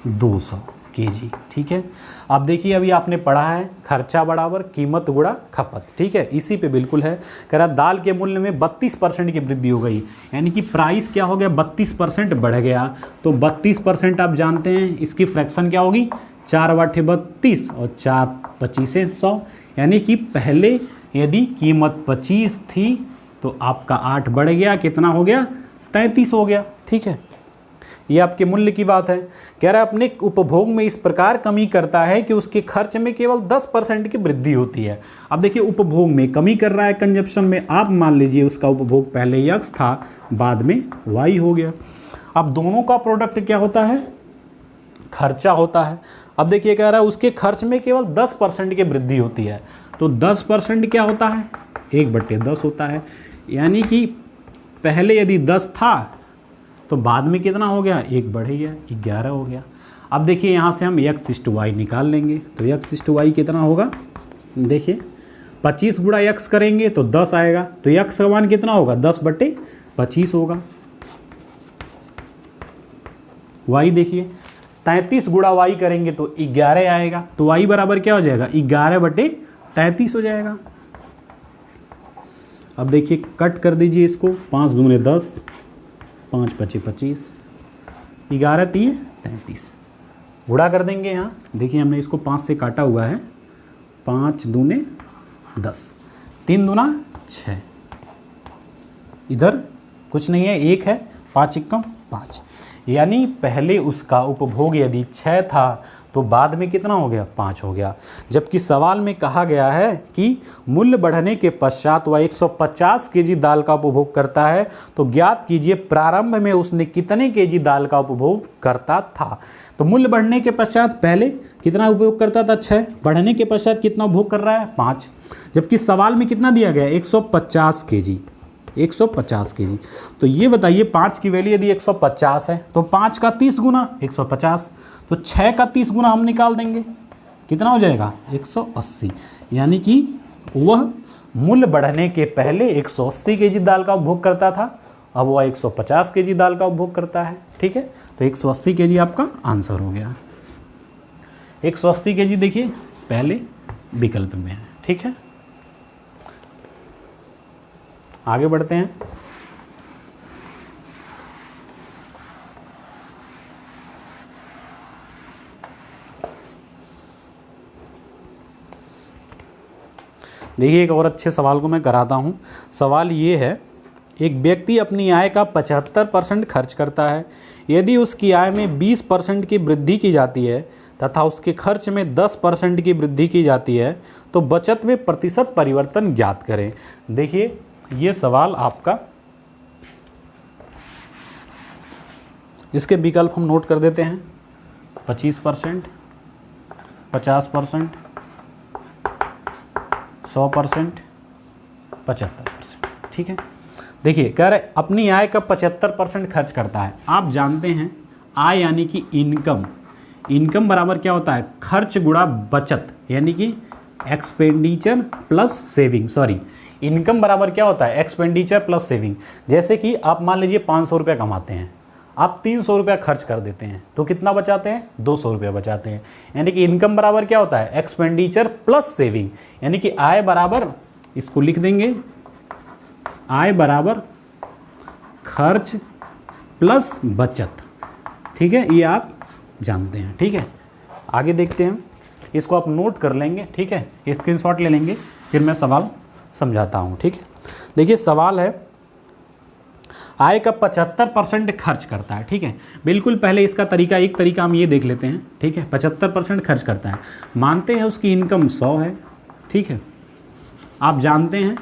200 केजी। ठीक है, आप देखिए अभी आपने पढ़ा है खर्चा बराबर कीमत गुणा खपत। ठीक है, इसी पे बिल्कुल है। कह रहा दाल के मूल्य में 32% की वृद्धि हो गई, यानी कि प्राइस क्या हो गया, 32% बढ़ गया। तो 32% आप जानते हैं इसकी फ्रैक्शन क्या होगी, 4 बाटे 32 और 4 25 100, यानी कि पहले यदि कीमत 25 थी तो आपका 8 बढ़ गया, कितना हो गया 33 हो गया। ठीक है, ये आपके मूल्य की बात है। कह रहा है अपने उपभोग में इस प्रकार कमी करता है कि उसके खर्च में केवल 10% की वृद्धि होती है। अब देखिए उपभोग में कमी कर रहा है, कंजप्शन में। आप मान लीजिए उसका उपभोग पहले x था, बाद में y हो गया। अब दोनों का प्रोडक्ट क्या होता है, खर्चा होता है। अब देखिए कह रहा है उसके खर्च में केवल 10% की वृद्धि होती है, तो 10% क्या होता है, 1/10 होता है। यानी कि पहले यदि 10 था तो बाद में कितना हो गया, 1 बढ़ गया, 11 हो गया। अब देखिए यहाँ से हम x/y निकाल लेंगे, तो x/y कितना होगा, देखिए 25 गुणा x करेंगे तो 10 आएगा, तो x का मान कितना होगा, 10/25 होगा। y देखिए 33 गुणा y करेंगे तो 11 आएगा, तो y बराबर क्या हो जाएगा, 11/33 हो जाएगा। अब देखिए कट कर दीजिए इसको, 5 दूने 10, 5 पचे 25, 11 3 33, गुणा कर देंगे। यहाँ देखिए हमने इसको 5 से काटा हुआ है, 5 दूने 10, 3 दूना 6, इधर कुछ नहीं है, 1 है, 5 एकम 5। यानी पहले उसका उपभोग यदि 6 था तो बाद में कितना हो गया, 5 हो गया। जबकि सवाल में कहा गया है कि मूल्य बढ़ने के पश्चात वह 150 केजी दाल का उपभोग करता है, तो ज्ञात कीजिए प्रारंभ में उसने कितने केजी दाल का उपभोग करता था। तो मूल्य बढ़ने के पश्चात पहले कितना उपयोग करता था, 6, बढ़ने के पश्चात कितना उपभोग कर रहा है, 5। जबकि सवाल में कितना दिया गया है, 150 केजी, 150 केजी। तो ये बताइए 5 की वैल्यू यदि 150 है तो 5 का 30 गुना 150, तो 6 का 30 गुना हम निकाल देंगे, कितना हो जाएगा, 180। यानी कि वह मूल्य बढ़ने के पहले 180 केजी दाल का उपभोग करता था, अब वह 150 केजी दाल का उपभोग करता है। ठीक है, तो 180 केजी आपका आंसर हो गया। 180 केजी देखिए पहले विकल्प में है। ठीक है, आगे बढ़ते हैं। देखिए एक और अच्छे सवाल को मैं कराता हूँ। सवाल ये है, एक व्यक्ति अपनी आय का 75% खर्च करता है। यदि उसकी आय में 20% की वृद्धि की जाती है तथा उसके खर्च में 10% की वृद्धि की जाती है तो बचत में प्रतिशत परिवर्तन ज्ञात करें। देखिए ये सवाल आपका, इसके विकल्प हम नोट कर देते हैं, 25%, 50%, 100%, 75%। ठीक है, देखिए कह रहे अपनी आय का 75% खर्च करता है। आप जानते हैं आय यानी कि इनकम, इनकम बराबर क्या होता है, खर्च गुणा बचत, यानी कि expenditure plus saving, sorry income बराबर क्या होता है, एक्सपेंडिचर प्लस सेविंग। जैसे कि आप मान लीजिए 500 रुपये कमाते हैं, आप 300 रुपया खर्च कर देते हैं तो कितना बचाते हैं, 200 रुपया बचाते हैं। यानी कि इनकम बराबर क्या होता है, एक्सपेंडिचर प्लस सेविंग। यानी कि आय बराबर, इसको लिख देंगे, आय बराबर खर्च प्लस बचत। ठीक है, ये आप जानते हैं। ठीक है, आगे देखते हैं, इसको आप नोट कर लेंगे। ठीक है, स्क्रीनशॉट ले लेंगे, फिर मैं सवाल समझाता हूँ। ठीक है, देखिए सवाल है, आय का 75% खर्च करता है। ठीक है, बिल्कुल पहले इसका तरीका, एक तरीका हम ये देख लेते हैं। ठीक है, 75% खर्च करता है, मानते हैं उसकी इनकम 100 है। ठीक है, आप जानते हैं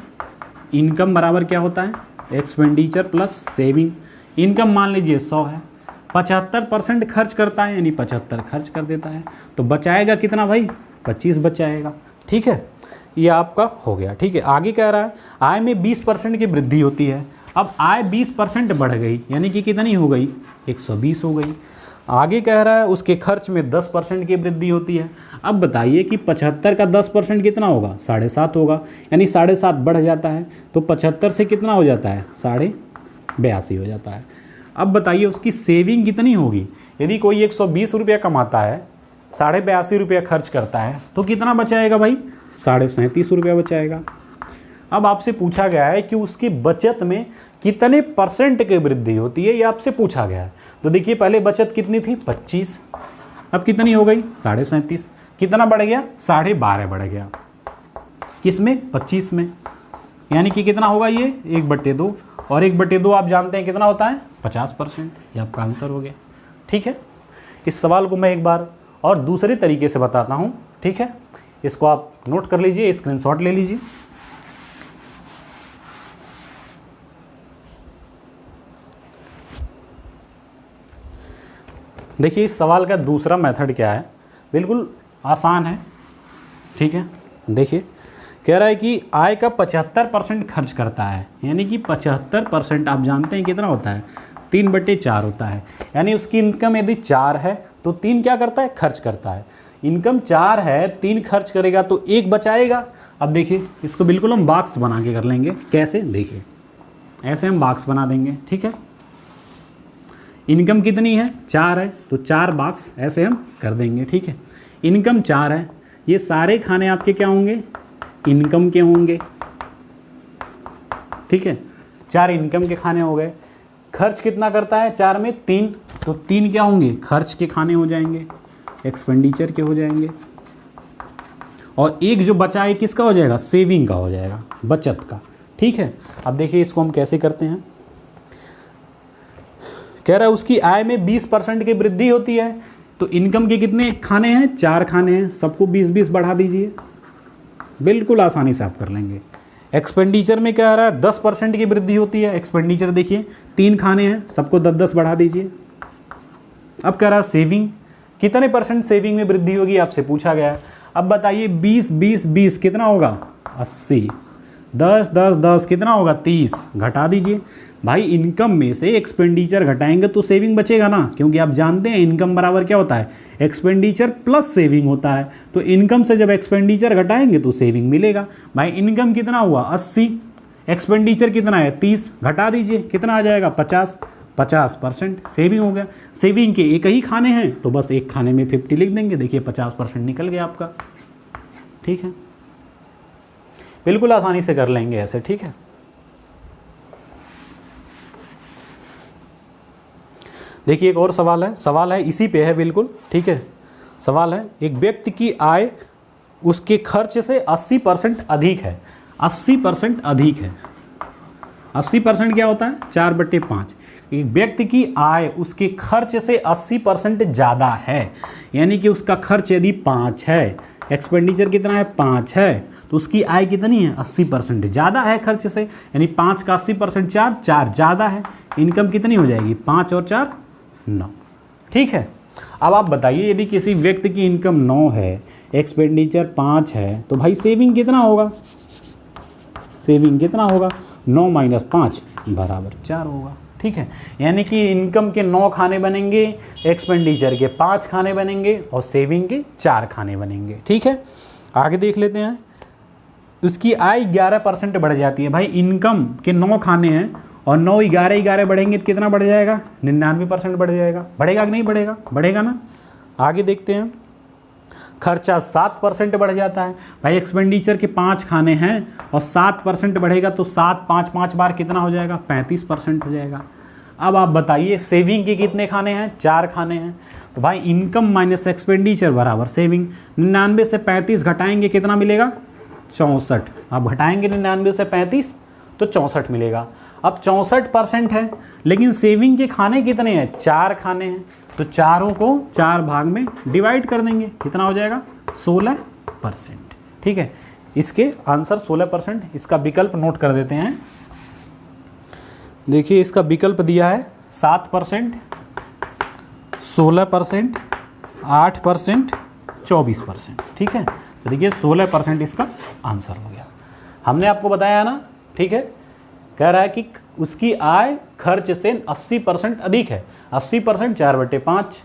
इनकम बराबर क्या होता है, एक्सपेंडिचर प्लस सेविंग। इनकम मान लीजिए 100 है, 75% खर्च करता है यानी 75 खर्च कर देता है, तो बचाएगा कितना भाई, 25 बचाएगा। ठीक है, ये आपका हो गया। ठीक है, आगे कह रहा है आय में 20% की वृद्धि होती है। अब आय 20% बढ़ गई, यानी कि कितनी हो गई, 120 हो गई। आगे कह रहा है उसके खर्च में 10% की वृद्धि होती है। अब बताइए कि 75 का 10% कितना होगा, 7.5 होगा, यानी 7.5 बढ़ जाता है, तो 75 से कितना हो जाता है, 82 हो जाता है। अब बताइए उसकी सेविंग कितनी होगी। यदि कोई 120 रुपया कमाता है, 82 रुपया खर्च करता है, तो कितना बचाएगा भाई, 37.5 रुपया बचाएगा। अब आपसे पूछा गया है कि उसकी बचत में कितने % की वृद्धि होती है, ये आपसे पूछा गया है। तो देखिए पहले बचत कितनी थी, 25, अब कितनी हो गई 37.5, कितना बढ़ गया 12.5 बढ़ गया, किस में 25 में, यानी कि कितना होगा ये 1/2, और 1/2 आप जानते हैं कितना होता है 50%, ये आपका आंसर हो गया। ठीक है, इस सवाल को मैं एक बार और दूसरे तरीके से बताता हूँ। ठीक है, इसको आप नोट कर लीजिए, स्क्रीनशॉट ले लीजिए। देखिए इस सवाल का दूसरा मेथड क्या है, बिल्कुल आसान है। ठीक है, देखिए कह रहा है कि आय का 75% खर्च करता है, यानी कि 75% आप जानते हैं कितना होता है 3/4 होता है, यानी उसकी इनकम यदि 4 है तो 3 क्या करता है खर्च करता है। इनकम 4 है, 3 खर्च करेगा तो 1 बचाएगा। अब देखिए इसको बिल्कुल हम बॉक्स बना के कर लेंगे, कैसे देखिए ऐसे हम बॉक्स बना देंगे। ठीक है, इनकम कितनी है 4 है तो 4 बॉक्स ऐसे हम कर देंगे। ठीक है, इनकम 4 है, ये सारे खाने आपके क्या होंगे इनकम के होंगे। ठीक है, 4 इनकम के खाने हो गए। खर्च कितना करता है 4 में 3, तो 3 क्या होंगे खर्च के खाने हो जाएंगे, एक्सपेंडिचर के हो जाएंगे, और एक जो बचा है किसका हो जाएगा सेविंग का हो जाएगा, बचत का। ठीक है, अब देखिए इसको हम कैसे करते हैं। कह रहा है उसकी आय में 20% की वृद्धि होती है, तो इनकम के कितने खाने हैं 4 खाने हैं, सबको 20-20 बढ़ा दीजिए, बिल्कुल आसानी से आप कर लेंगे। एक्सपेंडिचर में क्या आ रहा है 10% की वृद्धि होती है, एक्सपेंडिचर देखिए 3 खाने हैं, सबको 10-10 बढ़ा दीजिए। अब कह रहा है सेविंग, कितने % सेविंग में वृद्धि होगी आपसे पूछा गया है। अब बताइए 20-20-20 कितना होगा 80, 10-10-10 कितना होगा 30, घटा दीजिए। भाई इनकम में से एक्सपेंडिचर घटाएंगे तो सेविंग बचेगा ना, क्योंकि आप जानते हैं इनकम बराबर क्या होता है एक्सपेंडिचर प्लस सेविंग होता है, तो इनकम से जब एक्सपेंडिचर घटाएंगे तो सेविंग मिलेगा। भाई इनकम कितना हुआ 80, एक्सपेंडिचर कितना है 30, घटा दीजिए कितना आ जाएगा 50% सेविंग हो गया। सेविंग के एक ही खाने हैं तो बस एक खाने में 50 लिख देंगे, देखिए 50% निकल गया आपका। ठीक है, बिल्कुल आसानी से कर लेंगे ऐसे। ठीक है, देखिए एक और सवाल है इसी पे है बिल्कुल। ठीक है, सवाल है एक व्यक्ति की आय उसके खर्च से 80% अधिक है, 80% अधिक है। 80% क्या होता है 4/5। एक व्यक्ति की आय उसके खर्च से 80% ज़्यादा है, यानी कि उसका खर्च यदि 5 है, एक्सपेंडिचर कितना है 5 है, तो उसकी आय कितनी है 80% ज़्यादा है खर्च से, यानी 5 का 80% 4 ज़्यादा है। इनकम कितनी हो जाएगी 5 और 4 9। ठीक है, अब आप बताइए यदि किसी व्यक्ति की इनकम 9 है, एक्सपेंडिचर 5 है, तो भाई सेविंग कितना होगा, सेविंग कितना होगा 9 - 5 = 4 होगा। ठीक है, यानी कि इनकम के 9 खाने बनेंगे, एक्सपेंडिचर के 5 खाने बनेंगे और सेविंग के 4 खाने बनेंगे। ठीक है, आगे देख लेते हैं। उसकी आय 11% बढ़ जाती है। भाई इनकम के 9 खाने हैं और 9 11 बढ़ेंगे तो कितना बढ़ जाएगा 99% बढ़ जाएगा। बढ़ेगा कि नहीं बढ़ेगा, बढ़ेगा ना। आगे देखते हैं, खर्चा 7% बढ़ जाता है। भाई एक्सपेंडिचर के 5 खाने हैं और 7% बढ़ेगा तो 7 5 बार कितना हो जाएगा 35% हो जाएगा। अब आप बताइए सेविंग के कितने खाने हैं 4 खाने हैं, तो भाई इनकम माइनस एक्सपेंडिचर बराबर सेविंग। 99 से 35 घटाएंगे कितना मिलेगा 64। आप घटाएंगे 99 से 35 तो 64 मिलेगा। अब 64% है, लेकिन सेविंग के खाने कितने हैं 4 खाने हैं, तो चारों को 4 भाग में डिवाइड कर देंगे, कितना हो जाएगा 16%। ठीक है, इसके आंसर 16%। इसका विकल्प नोट कर देते हैं। देखिए इसका विकल्प दिया है 7%, 16%, 8%, 24%। ठीक है, तो देखिए 16% इसका आंसर हो गया। हमने आपको बताया ना। ठीक है, कह रहा है कि उसकी आय खर्च से 80% अधिक है। 80% 4/5,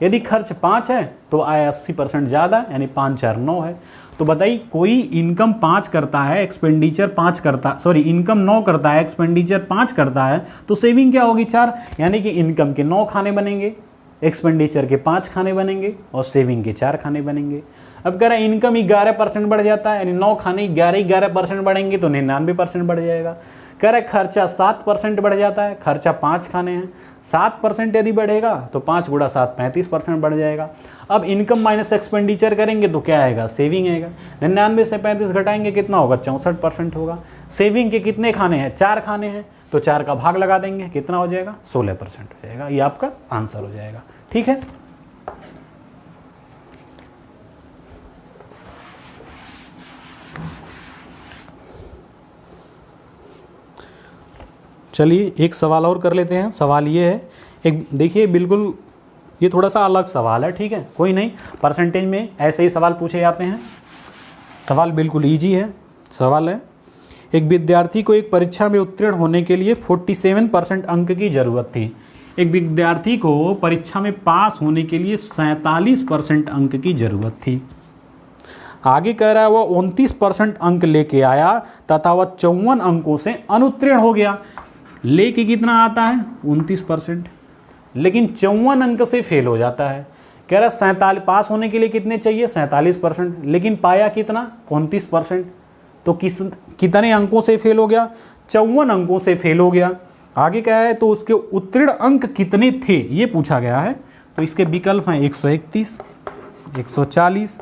यदि खर्च 5 है तो आय 80% ज़्यादा, यानी 5 4 9 है। तो बताइए कोई इनकम 5 करता है, एक्सपेंडिचर 5 करता, सॉरी इनकम 9 करता है, एक्सपेंडिचर 5 करता है, तो सेविंग क्या होगी 4, यानी कि इनकम के 9 खाने बनेंगे, एक्सपेंडिचर के 5 खाने बनेंगे और सेविंग के 4 खाने बनेंगे। अब कह रहा है इनकम 11% बढ़ जाता है, यानी 9 खाने 11% बढ़ेंगे तो 99% बढ़ जाएगा। कह रहा है खर्चा 7% बढ़ जाता है, खर्चा 5 खाने हैं, 7% यदि बढ़ेगा तो 5 गुणा 7 35% बढ़ जाएगा। अब इनकम माइनस एक्सपेंडिचर करेंगे तो क्या आएगा, सेविंग आएगा। 99 से 35 घटाएंगे कितना होगा, 64% होगा। सेविंग के कितने खाने हैं, 4 खाने हैं, तो 4 का भाग लगा देंगे, कितना हो जाएगा, 16% हो जाएगा। ये आपका आंसर हो जाएगा। ठीक है, चलिए एक सवाल और कर लेते हैं। सवाल ये है, एक देखिए बिल्कुल ये थोड़ा सा अलग सवाल है, ठीक है, कोई नहीं, परसेंटेज में ऐसे ही सवाल पूछे जाते हैं। सवाल बिल्कुल इजी है। सवाल है, एक विद्यार्थी को एक परीक्षा में उत्तीर्ण होने के लिए 47% अंक की ज़रूरत थी। एक विद्यार्थी को परीक्षा में पास होने के लिए 47% अंक की ज़रूरत थी। आगे कह रहा है वह 29% अंक लेके आया तथा वह 54 अंकों से अनुत्तीर्ण हो गया। लेके कितना आता है, 29%, लेकिन 54 अंक से फेल हो जाता है। कह रहा 47, पास होने के लिए कितने चाहिए, 47%, लेकिन पाया कितना, 29%। तो कितने अंकों से फेल हो गया, 54 अंकों से फेल हो गया। आगे क्या है, तो उसके उत्तीर्ण अंक कितने थे ये पूछा गया है। तो इसके विकल्प हैं 131, 140,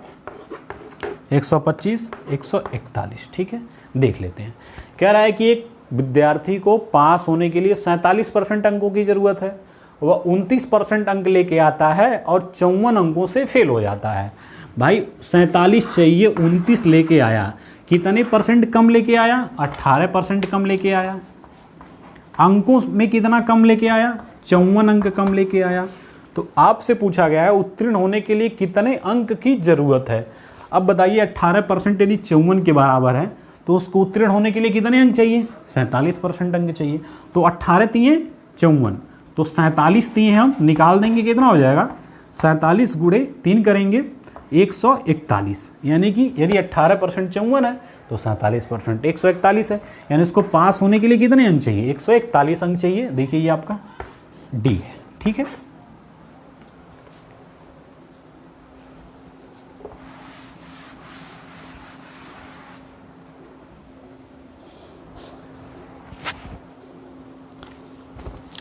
125, 141। ठीक है, देख लेते हैं। कह रहा है कि एक विद्यार्थी को पास होने के लिए 47% अंकों की ज़रूरत है, वह 29% अंक लेके आता है और 54 अंकों से फेल हो जाता है। भाई 47 चाहिए, 29 लेके आया, कितने परसेंट कम लेके आया, 18% कम लेके आया। अंकों में कितना कम लेके आया, 54 अंक कम लेके आया। तो आपसे पूछा गया है उत्तीर्ण होने के लिए कितने अंक की ज़रूरत है। अब बताइए 18% यदि 54 के बराबर है तो उसको उत्तीर्ण होने के लिए कितने अंक चाहिए, 47% अंक चाहिए। तो 18 तिये 54, तो 47 तिये हम निकाल देंगे, कितना हो जाएगा, 47 गुणे 3 करेंगे 141। यानी कि यदि 18% 54 है तो 47% 141 है। यानी इसको पास होने के लिए कितने अंक चाहिए, 141 अंक चाहिए। देखिए ये आपका डी है। ठीक है,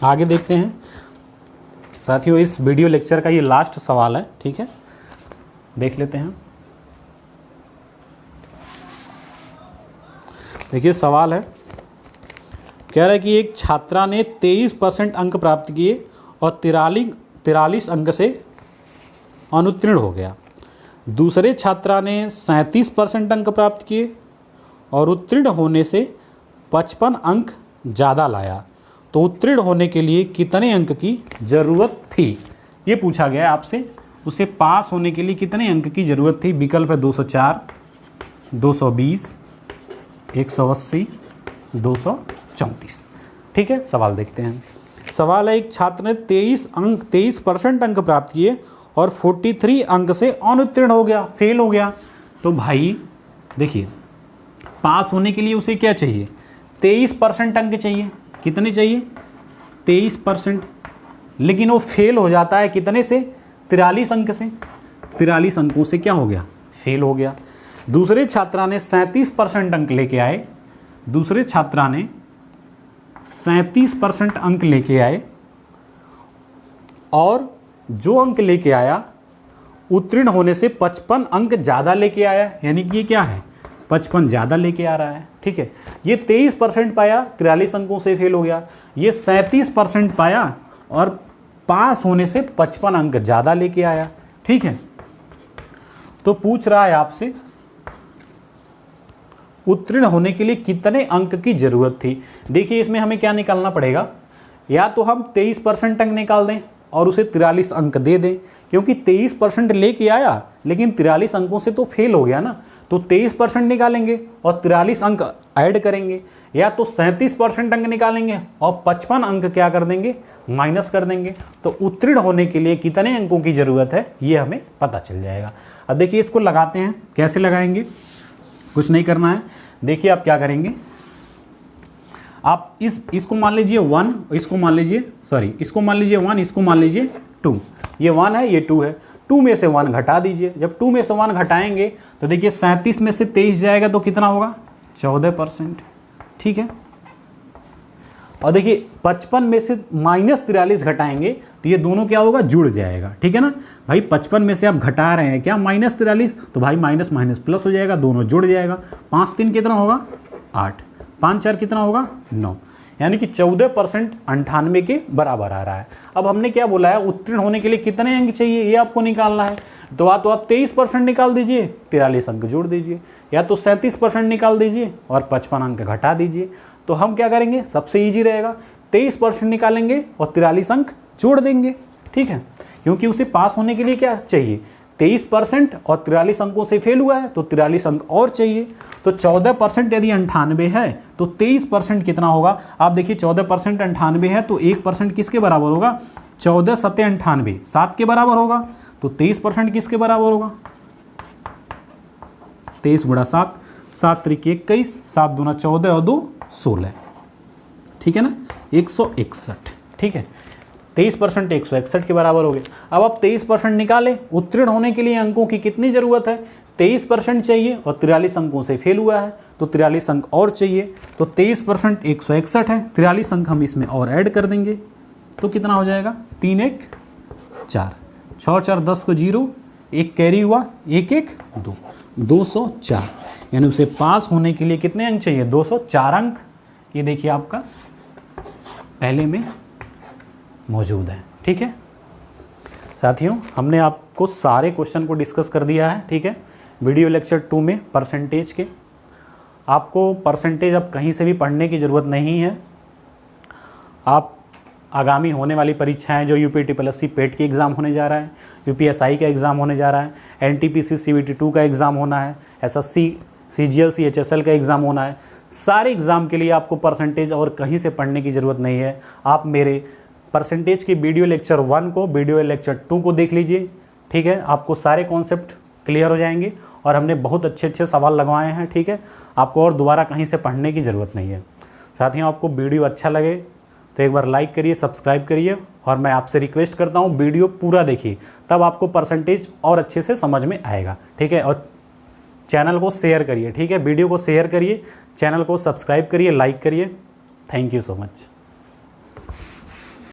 आगे देखते हैं साथियों। इस वीडियो लेक्चर का ये लास्ट सवाल है, ठीक है, देख लेते हैं। देखिए सवाल है, कह रहा है कि एक छात्रा ने 23% अंक प्राप्त किए और 43 अंक से अनुत्तीर्ण हो गया। दूसरे छात्रा ने 37% अंक प्राप्त किए और उत्तीर्ण होने से 55 अंक ज़्यादा लाया। तो उत्तीर्ण होने के लिए कितने अंक की ज़रूरत थी, ये पूछा गया है आपसे। उसे पास होने के लिए कितने अंक की ज़रूरत थी। विकल्प है 204, 220, 180, 234। ठीक है, सवाल देखते हैं। सवाल है, एक छात्र ने 23% अंक प्राप्त किए और 43 अंक से अनुत्तीर्ण हो गया, फेल हो गया। तो भाई देखिए, पास होने के लिए उसे क्या चाहिए, 23% अंक चाहिए। कितने चाहिए, 23%, लेकिन वो फेल हो जाता है कितने से, 43 अंक से। 43 अंकों से क्या हो गया, फेल हो गया। दूसरे छात्रा ने 37% अंक लेके आए, दूसरे छात्रा ने 37% अंक लेके आए और जो अंक लेके आया उत्तीर्ण होने से 55 अंक ज़्यादा लेके आया। यानी कि ये क्या है, 55 ज़्यादा लेके आ रहा है। ठीक है, ये 23% पाया, 43 अंकों से फेल हो गया। ये 37% पाया और पास होने से 55 अंक ज़्यादा लेके आया। ठीक है, तो पूछ रहा है आपसे उत्तीर्ण होने के लिए कितने अंक की ज़रूरत थी। देखिए इसमें हमें क्या निकालना पड़ेगा, या तो हम 23% अंक निकाल दें और उसे 43 अंक दे दें, क्योंकि 23% लेके आया लेकिन 43 अंकों से तो फेल हो गया ना। तो 23% निकालेंगे और 43 अंक ऐड करेंगे, या तो 37% अंक निकालेंगे और 55 अंक क्या कर देंगे, माइनस कर देंगे। तो उत्तीर्ण होने के लिए कितने अंकों की ज़रूरत है ये हमें पता चल जाएगा। अब देखिए इसको लगाते हैं, कैसे लगाएंगे, कुछ नहीं करना है। देखिए आप क्या करेंगे, आप इसको मान लीजिए 1, इसको मान लीजिए 1, इसको मान लीजिए 2। ये 1 है, ये 2 है, 2 में से 1 घटा दीजिए। जब 2 में से 1 घटाएंगे तो देखिए 37 में से 23 जाएगा तो कितना होगा, 14%। ठीक है, और देखिए 55 में से -43 घटाएंगे तो ये दोनों क्या होगा, जुड़ जाएगा। ठीक है ना भाई, 55 में से आप घटा रहे हैं क्या -43, तो भाई माइनस माइनस प्लस हो जाएगा, दोनों जुड़ जाएगा। 5 3 कितना होगा 8, 5 4 कितना होगा 9, यानी कि 14% 98 के बराबर आ रहा है। अब हमने क्या बोला है, उत्तीर्ण होने के लिए कितने अंक चाहिए ये आपको निकालना है। तो आप 23% निकाल दीजिए, 43 अंक जोड़ दीजिए, या तो 37% निकाल दीजिए और 55 अंक घटा दीजिए। तो हम क्या करेंगे, सबसे ईजी रहेगा, 23% निकालेंगे और 43 अंक जोड़ देंगे। ठीक है, क्योंकि उसे पास होने के लिए क्या चाहिए, 23% और 43 अंकों से फेल हुआ है तो 43 अंक और चाहिए। तो 14% यदि 98 है तो 23% कितना होगा, आप देखिए 14% 98 है तो 1% किसके बराबर होगा, 14 सत्ते 98, 7 के बराबर होगा। तो 23% किसके बराबर होगा, 23 गुणा 7, 7 त्रिक 21, 7 दूना 14 और 2 16। ठीक है ना, 161। ठीक है, 23% 161 के बराबर हो गए। अब आप 23% निकालें, उत्तीर्ण होने के लिए अंकों की कितनी ज़रूरत है, 23% चाहिए और 43 अंकों से फेल हुआ है तो 43 अंक और चाहिए। तो 23% 161 है, 43 अंक हम इसमें और ऐड कर देंगे तो कितना हो जाएगा, 3 1 4, 6 4 10 को 0, 1 कैरी हुआ, 1 1 2, 204। यानी उसे पास होने के लिए कितने अंक चाहिए, 204 अंक। ये देखिए आपका पहले में मौजूद है। ठीक है साथियों, हमने आपको सारे क्वेश्चन को डिस्कस कर दिया है। ठीक है, वीडियो लेक्चर 2 में परसेंटेज के, आपको परसेंटेज अब कहीं से भी पढ़ने की ज़रूरत नहीं है। आप आगामी होने वाली परीक्षाएं जो UPTSC पेट की एग्ज़ाम होने जा रहा है, UPSI का एग्ज़ाम होने जा रहा है, NTPC CBT 2 का एग्ज़ाम होना है, SSC CGL CHSL का एग्ज़ाम होना है, सारे एग्ज़ाम के लिए आपको परसेंटेज और कहीं से पढ़ने की ज़रूरत नहीं है। आप मेरे परसेंटेज की वीडियो लेक्चर 1 को, वीडियो लेक्चर 2 को देख लीजिए। ठीक है, आपको सारे कॉन्सेप्ट क्लियर हो जाएंगे और हमने बहुत अच्छे अच्छे सवाल लगवाए हैं। ठीक है, आपको और दोबारा कहीं से पढ़ने की ज़रूरत नहीं है। साथियों, आपको वीडियो अच्छा लगे तो एक बार लाइक करिए, सब्सक्राइब करिए और मैं आपसे रिक्वेस्ट करता हूँ वीडियो पूरा देखिए, तब आपको परसेंटेज और अच्छे से समझ में आएगा। ठीक है, और चैनल को शेयर करिए। ठीक है, वीडियो को शेयर करिए, चैनल को सब्सक्राइब करिए, लाइक करिए। Thank you so much.